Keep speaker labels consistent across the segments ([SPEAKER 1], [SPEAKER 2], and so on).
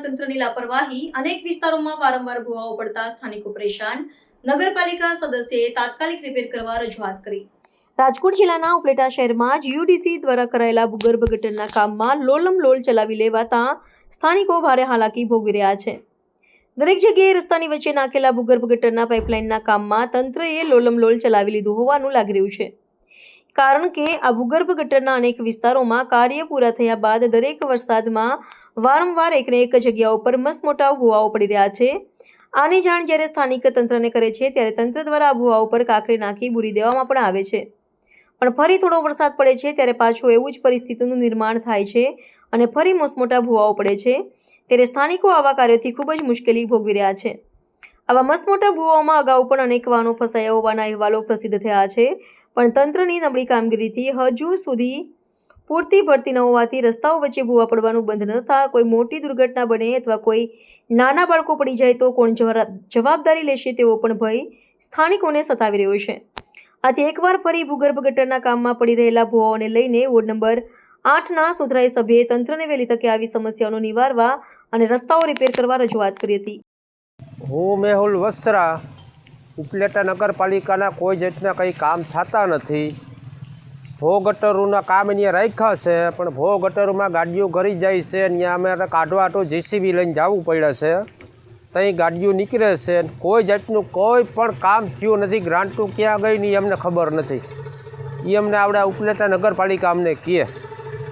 [SPEAKER 1] તંત્રની લાપરવાહી અનેક વિસ્તારોમાં વારંવાર ભૂવાઓ પડતા સ્થાનિકો પરેશાન। નગરપાલિકા સદસ્યએ તાત્કાલિક રિપેર કરવા રજૂઆત કરી। રાજકોટ જિલ્લાના ઉપલેટા શહેરમાં જીયુડીસી દ્વારા કરાયેલા ભૂગર્ભ ગટરના કામમાં લોલમલોલ ચલાવી લેવાતા સ્થાનિકો ભારે હાલાકી ભોગવી રહ્યા છે। દરેક જગ્યાએ રસ્તાની વચ્ચે નાખેલા ભૂગર્ભ ગટરના પાઇપલાઇનના કામમાં તંત્રએ લોલમલોલ ચલાવી લીધું હોવાનું લાગી રહ્યું છે, કારણ કે આ ભૂગર્ભ ગટરના અનેક વિસ્તારોમાં કાર્ય પૂરા થયા બાદ દરેક વરસાદમાં વારંવાર એકને એક જગ્યાઓ પર મસમોટા ભૂવાઓ પડી રહ્યા છે। આની જાણ જ્યારે સ્થાનિક તંત્રને કરે છે ત્યારે તંત્ર દ્વારા આ ભૂવાઓ પર કાંકરી નાખી બુરી દેવામાં પણ આવે છે, પણ ફરી થોડો વરસાદ પડે છે ત્યારે પાછું એવું જ પરિસ્થિતિનું નિર્માણ થાય છે અને ફરી મસમોટા ભૂવાઓ પડે છે। ત્યારે સ્થાનિકો આવા કાર્યોથી ખૂબ જ મુશ્કેલી ભોગવી રહ્યા છે। આવા મસમોટા ભૂવાઓમાં અગાઉ પણ અનેક વાહનો ફસાયા હોવાના અહેવાલો પ્રસિદ્ધ થયા છે, પણ તંત્રની નબળી કામગીરીથી હજુ સુધી પૂરતી ભરતી ન હોવાથી રસ્તાઓ વચ્ચે ભૂવા પડવાનું બંધ ન થતાં કોઈ મોટી દુર્ઘટના બને અથવા કોઈ નાના બાળકો પડી જાય તો કોણ જવાબદારી લેશે તેવો પણ ભય સ્થાનિકોને સતાવી રહ્યો છે। આથી એકવાર ફરી ભૂગર્ભ ગટરના કામમાં પડી રહેલા ભૂવાઓને લઈને વોર્ડ નંબર 8ના સુધરાઈ સભ્યએ તંત્રને વહેલી તકે આવી સમસ્યાઓને નિવારવા અને રસ્તાઓ રિપેર કરવા રજૂઆત કરી હતી।
[SPEAKER 2] હું મેહુલ વસરા, ઉપલેટા નગરપાલિકાના કોઈ જાતના કંઈ કામ થતા નથી। ભો ગટરોના કામ અહીંયા રાખ્યા છે, પણ ભો ગટરોમાં ગાડીઓ ઘરી જાય છે। ત્યાં અમારે કાઢવા તો જેસીબી લઈને જવું પડે છે, ત્યાં ગાડીઓ નીકળે છે। કોઈ જાતનું કોઈ પણ કામ થયું નથી। ગ્રાન્ટો ક્યાં ગઈ નહીં અમને ખબર નથી। એ અમને આવડે ઉપલેટા નગરપાલિકા અમને કહે।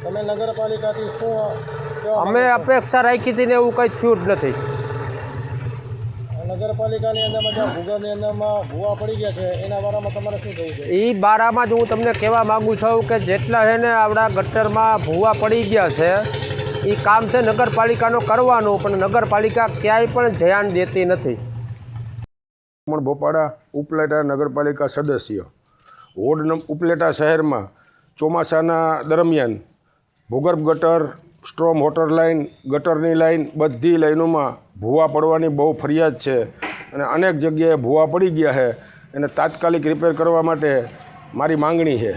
[SPEAKER 3] તમે નગરપાલિકાથી શું
[SPEAKER 2] અમે અપેક્ષા રાખી હતી ને એવું કંઈ થયું જ નથી।
[SPEAKER 3] નગરપાલિકાની અંદરમાં જ્યાં ભૂગર્ભની અંદરમાં ભૂવા પડી ગયા છે એના બારામાં તમારે શું કહેવું છે?
[SPEAKER 2] એ બારામાં જ હું તમને કહેવા માગું છું કે જેટલા છે ને આવડા ગટરમાં ભૂવા પડી ગયા છે એ કામ છે નગરપાલિકાનો કરવાનું, પણ નગરપાલિકા ક્યાંય પણ ધ્યાન દેતી નથી।
[SPEAKER 4] બોપાડા ઉપલેટા નગરપાલિકા સદસ્ય વોર્ડ ઉપલેટા શહેરમાં ચોમાસાના દરમિયાન ભૂગર્ભ ગટર, સ્ટ્રોમ વોટર લાઇન, ગટરની લાઇન બધી લાઇનોમાં ભૂવા પડવાની બહુ ફરિયાદ છે અને અનેક જગ્યાએ ભૂવા પડી ગયા છે। એને તાત્કાલિક રિપેર કરવા માટે મારી માંગણી છે।